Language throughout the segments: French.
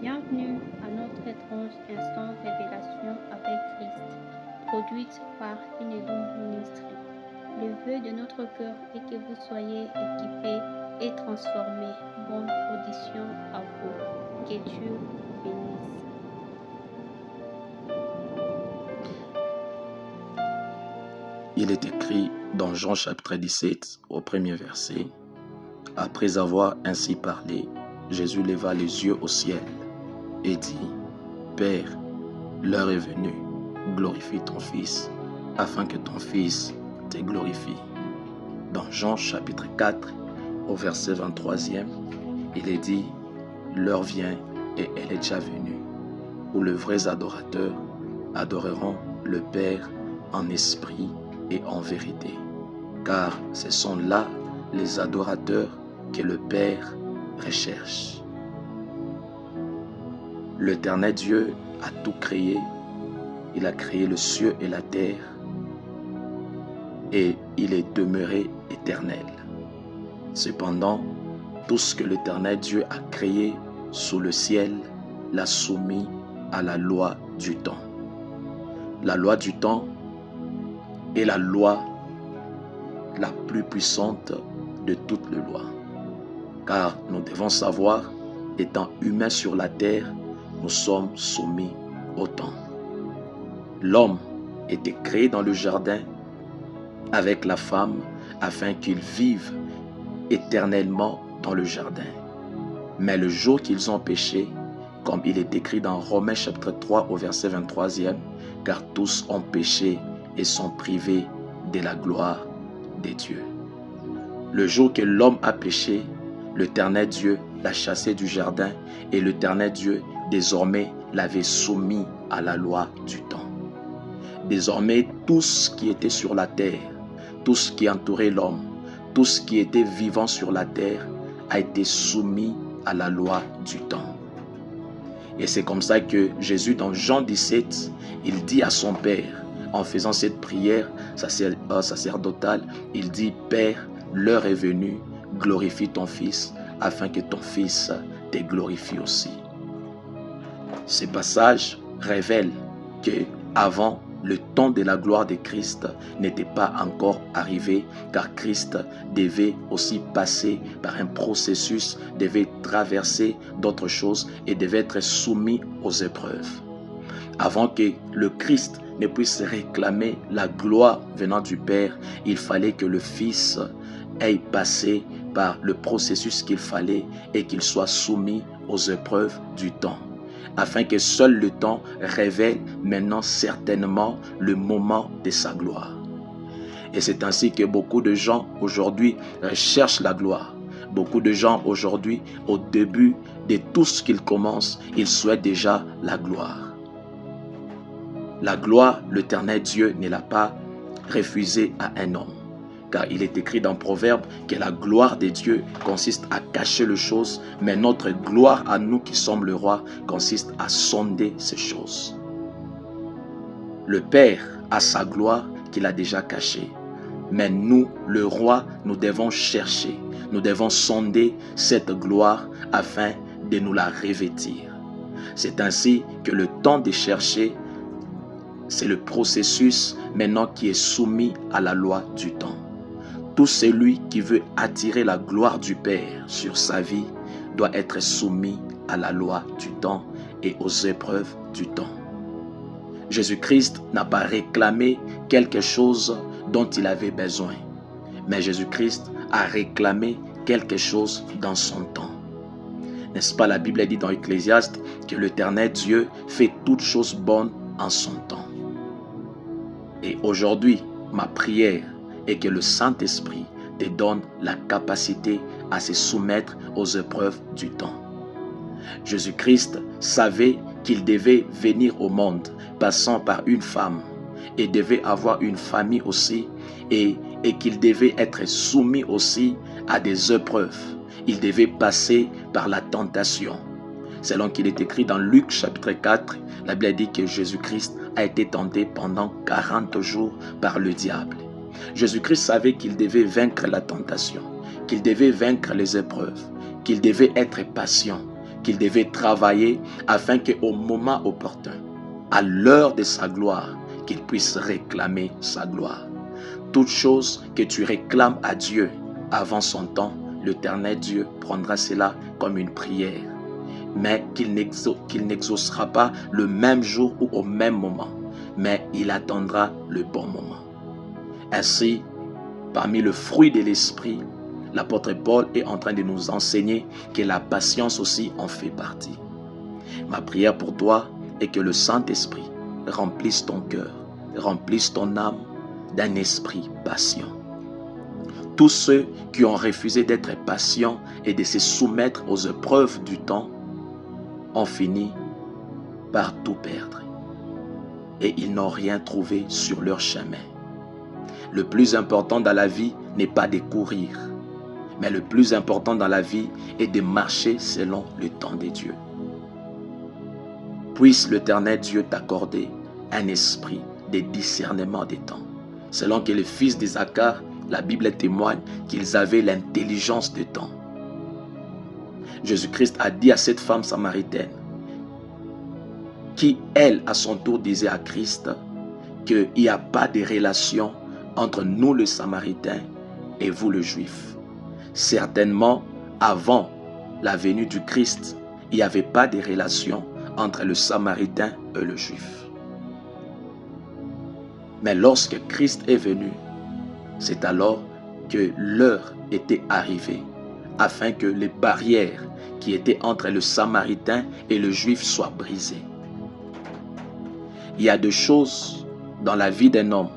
Bienvenue à notre étrange instant révélation avec Christ, produite par Inédon Ministry. Le vœu de notre cœur est que vous soyez équipés et transformés. Bonne audition à vous. Que Dieu vous bénisse. Il est écrit dans Jean chapitre 17 au premier verset. Après avoir ainsi parlé, Jésus leva les yeux au ciel et dit, Père, l'heure est venue, glorifie ton Fils, afin que ton Fils te glorifie. Dans Jean chapitre 4, au verset 23e, il est dit, l'heure vient et elle est déjà venue, où les vrais adorateurs adoreront le Père en esprit et en vérité, car ce sont là les adorateurs que le Père recherche. L'Éternel Dieu a tout créé. Il a créé le ciel et la terre et il est demeuré éternel. Cependant, tout ce que l'Éternel Dieu a créé sous le ciel l'a soumis à la loi du temps. La loi du temps est la loi la plus puissante de toutes les lois. Car nous devons savoir, étant humains sur la terre, nous sommes soumis au temps. L'homme était créé dans le jardin avec la femme afin qu'ils vivent éternellement dans le jardin. Mais le jour qu'ils ont péché, comme il est écrit dans Romains chapitre 3 au verset 23e, car tous ont péché et sont privés de la gloire de Dieu. Le jour que l'homme a péché, l'Éternel Dieu l'a chassé du jardin et l'Éternel Dieu désormais l'avait soumis à la loi du temps. Désormais, tout ce qui était sur la terre, tout ce qui entourait l'homme, tout ce qui était vivant sur la terre a été soumis à la loi du temps. Et c'est comme ça que Jésus, dans Jean 17, il dit à son Père, en faisant cette prière sacerdotale, il dit, Père, l'heure est venue, glorifie ton Fils, afin que ton Fils te glorifie aussi. Ce passage révèle que avant, le temps de la gloire de Christ n'était pas encore arrivé, car Christ devait aussi passer par un processus, devait traverser d'autres choses et devait être soumis aux épreuves. Avant que le Christ ne puisse réclamer la gloire venant du Père, il fallait que le Fils ait passé par le processus qu'il fallait et qu'il soit soumis aux épreuves du temps, afin que seul le temps révèle maintenant certainement le moment de sa gloire. Et c'est ainsi que beaucoup de gens aujourd'hui recherchent la gloire. Beaucoup de gens aujourd'hui, au début de tout ce qu'ils commencent, ils souhaitent déjà la gloire. La gloire, l'Éternel Dieu ne l'a pas refusée à un homme. Car il est écrit dans Proverbe que la gloire de Dieu consiste à cacher les choses, mais notre gloire à nous qui sommes le roi consiste à sonder ces choses. Le Père a sa gloire qu'il a déjà cachée, mais nous, le roi, nous devons chercher, nous devons sonder cette gloire afin de nous la revêtir. C'est ainsi que le temps de chercher, c'est le processus maintenant qui est soumis à la loi du temps. Tout celui qui veut attirer la gloire du Père sur sa vie doit être soumis à la loi du temps et aux épreuves du temps. Jésus-Christ n'a pas réclamé quelque chose dont il avait besoin, mais Jésus-Christ a réclamé quelque chose dans son temps. N'est-ce pas, la Bible dit dans Ecclésiaste que l'Éternel Dieu fait toutes choses bonnes en son temps. Et aujourd'hui, ma prière est que le Saint-Esprit te donne la capacité à se soumettre aux épreuves du temps. Jésus-Christ savait qu'il devait venir au monde passant par une femme et devait avoir une famille aussi et qu'il devait être soumis aussi à des épreuves. Il devait passer par la tentation. Selon qu'il est écrit dans Luc chapitre 4, la Bible dit que Jésus-Christ a été tenté pendant 40 jours par le diable. Jésus-Christ savait qu'il devait vaincre la tentation, qu'il devait vaincre les épreuves, qu'il devait être patient, qu'il devait travailler afin qu'au moment opportun, à l'heure de sa gloire, qu'il puisse réclamer sa gloire. Toute chose que tu réclames à Dieu avant son temps, l'Éternel Dieu prendra cela comme une prière, mais qu'il n'exaucera pas le même jour ou au même moment, mais il attendra le bon moment. Ainsi, parmi le fruit de l'esprit, l'apôtre Paul est en train de nous enseigner que la patience aussi en fait partie. Ma prière pour toi est que le Saint-Esprit remplisse ton cœur, remplisse ton âme d'un esprit patient. Tous ceux qui ont refusé d'être patients et de se soumettre aux épreuves du temps ont fini par tout perdre. Et ils n'ont rien trouvé sur leur chemin. Le plus important dans la vie n'est pas de courir, mais le plus important dans la vie est de marcher selon le temps de Dieu. Puisse l'Éternel Dieu t'accorder un esprit de discernement des temps. Selon que les fils d'Isaacar, la Bible témoigne qu'ils avaient l'intelligence des temps. Jésus-Christ a dit à cette femme samaritaine, qui elle à son tour disait à Christ qu'il n'y a pas de relation entre nous les Samaritains et vous les Juifs. Certainement, avant la venue du Christ, il n'y avait pas de relation entre le Samaritain et le Juif. Mais lorsque Christ est venu, c'est alors que l'heure était arrivée, afin que les barrières qui étaient entre le Samaritain et le Juif soient brisées. Il y a des choses dans la vie d'un homme.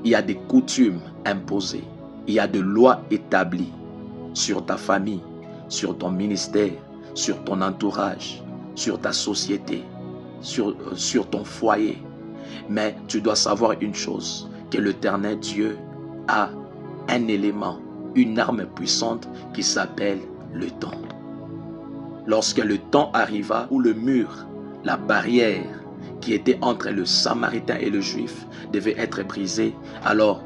Il y a des coutumes imposées. Il y a des lois établies sur ta famille, sur ton ministère, sur ton entourage, sur ta société, sur ton foyer. Mais tu dois savoir une chose, que l'Éternel Dieu a un élément, une arme puissante qui s'appelle le temps. Lorsque le temps arriva où le mur, la barrière qui était entre le Samaritain et le Juif devait être brisée, alors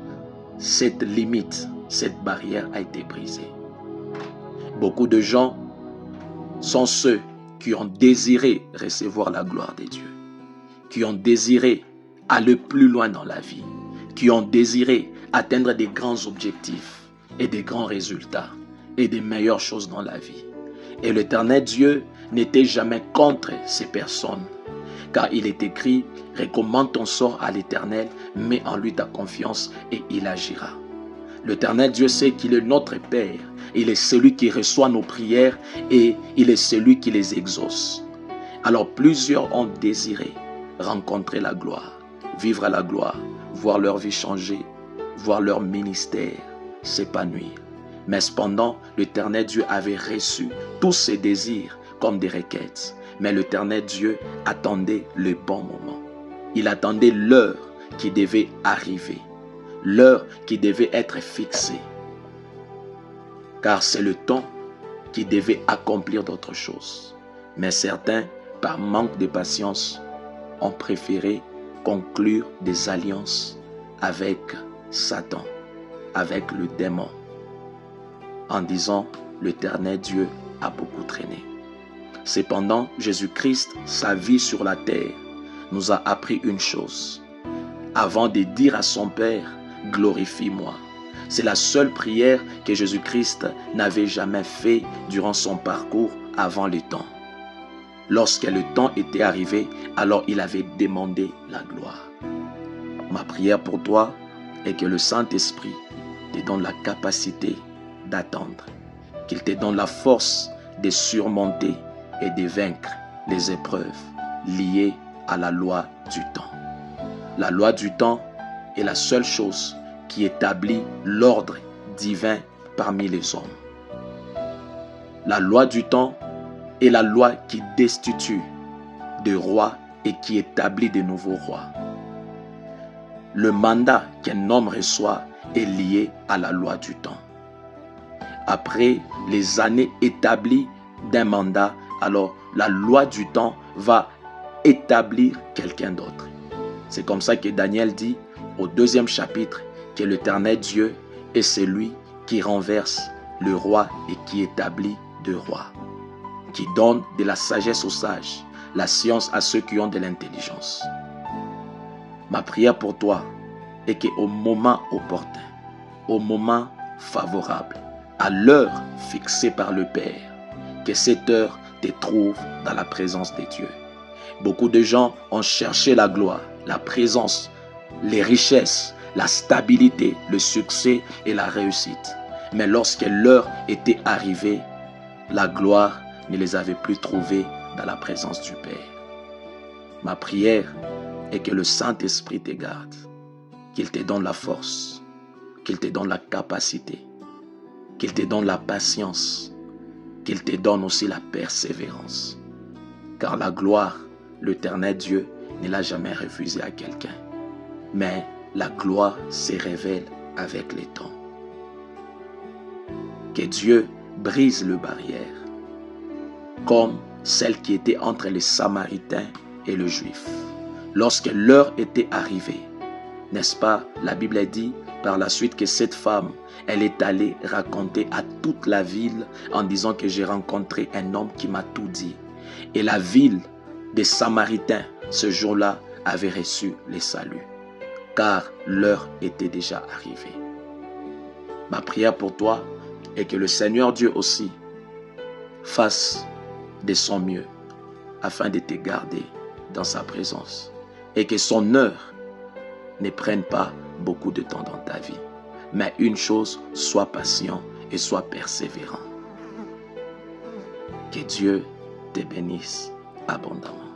cette limite, cette barrière a été brisée. Beaucoup de gens sont ceux qui ont désiré recevoir la gloire de Dieu, qui ont désiré aller plus loin dans la vie, qui ont désiré atteindre des grands objectifs et des grands résultats et des meilleures choses dans la vie. Et l'Éternel Dieu n'était jamais contre ces personnes, car il est écrit, recommande ton sort à l'Éternel, mets en lui ta confiance et il agira. L'Éternel Dieu sait qu'il est notre Père, il est celui qui reçoit nos prières et il est celui qui les exauce. Alors plusieurs ont désiré rencontrer la gloire, vivre à la gloire, voir leur vie changer, voir leur ministère s'épanouir. Mais cependant, l'Éternel Dieu avait reçu tous ses désirs comme des requêtes. Mais l'Éternel Dieu attendait le bon moment. Il attendait l'heure qui devait arriver, l'heure qui devait être fixée. Car c'est le temps qui devait accomplir d'autres choses. Mais certains, par manque de patience, ont préféré conclure des alliances avec Satan, avec le démon, en disant l'Éternel Dieu a beaucoup traîné. Cependant, Jésus-Christ, sa vie sur la terre, nous a appris une chose. Avant de dire à son Père, glorifie-moi. C'est la seule prière que Jésus-Christ n'avait jamais fait durant son parcours avant le temps. Lorsque le temps était arrivé, alors il avait demandé la gloire. Ma prière pour toi est que le Saint-Esprit te donne la capacité d'attendre, qu'il te donne la force de surmonter et de vaincre les épreuves liées à la loi du temps. La loi du temps est la seule chose qui établit l'ordre divin parmi les hommes. La loi du temps est la loi qui destitue des rois et qui établit de nouveaux rois. Le mandat qu'un homme reçoit est lié à la loi du temps. Après les années établies d'un mandat, alors la loi du temps va établir quelqu'un d'autre. C'est comme ça que Daniel dit au 2e chapitre que l'Éternel Dieu est celui qui renverse le roi et qui établit deux rois. qui donne de la sagesse aux sages, la science à ceux qui ont de l'intelligence. Ma prière pour toi est qu'au moment opportun, au moment favorable, à l'heure fixée par le Père, que cette heure te trouve dans la présence de Dieu. Beaucoup de gens ont cherché la gloire, la présence, les richesses, la stabilité, le succès et la réussite. Mais lorsque l'heure était arrivée, la gloire ne les avait plus trouvés dans la présence du Père. Ma prière est que le Saint-Esprit te garde, qu'il te donne la force, qu'il te donne la capacité, qu'il te donne la patience, qu'il te donne aussi la persévérance. Car la gloire, l'Éternel Dieu, ne l'a jamais refusée à quelqu'un. Mais la gloire se révèle avec le temps. Que Dieu brise les barrières, comme celle qui était entre les Samaritains et les Juifs. Lorsque l'heure était arrivée, n'est-ce pas, la Bible dit par la suite que cette femme, elle est allée raconter à toute la ville en disant que j'ai rencontré un homme qui m'a tout dit. Et la ville des Samaritains, ce jour-là, avait reçu le salut, car l'heure était déjà arrivée. Ma prière pour toi est que le Seigneur Dieu aussi fasse de son mieux afin de te garder dans sa présence et que son heure ne prenne pas beaucoup de temps dans ta vie. Mais une chose, sois patient et sois persévérant. Que Dieu te bénisse abondamment.